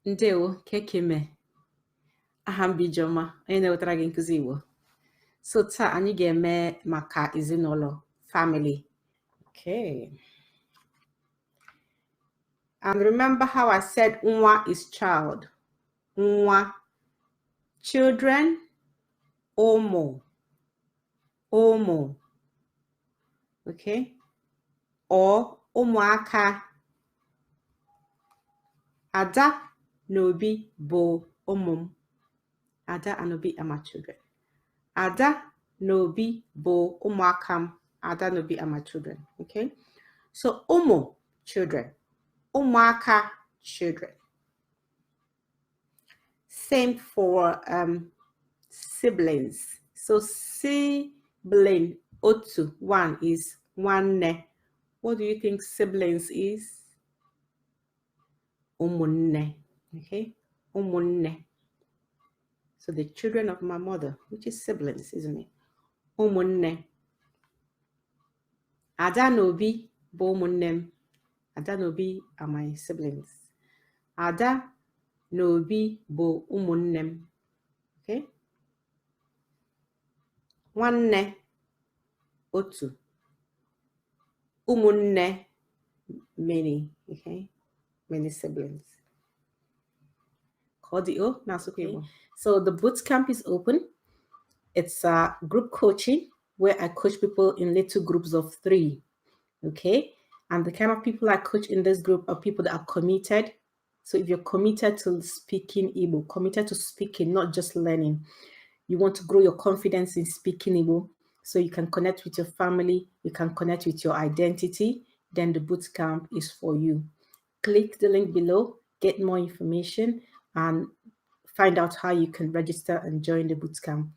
Ndewo, kekime. Ahambijoma, onye na-ewetara gị nkụzi Igbo. So taa anyị ga-eme maka ezinụlọ, family. Okay. And remember how I said nwa is child. Nwa, children, ụmụ, ụmụ. Okay? Or ụmụaka. Ada na Obi bụ ụmụ m. Ada and Obi are my children. Ada na Obi bụ ụmụaka m. Ada na Obi are my children. Okay? So ụmụ, children. Ụmụaka, children. Same for siblings. So sibling, otu, one is nwanne. What do you think siblings is? Ụmụnne. Okay? Ụmụnne. So the children of my mother, which is siblings, isn't it? Ụmụnne. Ada na Obi bụ ụmụnne m. Ada na Obi are my siblings. Ada na Obi bụ ụmụnne m. Okay? Nwanne, otu. Ụmụnne, many. Okay? Many siblings. Okay. So the boot camp is open. It's a group coaching where I coach people in little groups of 3. Okay? And the kind of people I coach in this group are people that are committed. So if you're committed to speaking Igbo, committed to speaking, not just learning, you want to grow your confidence in speaking Igbo, so you can connect with your family, you can connect with your identity, then the boot camp is for you. Click the link below, get more information, and find out how you can register and join the boot camp.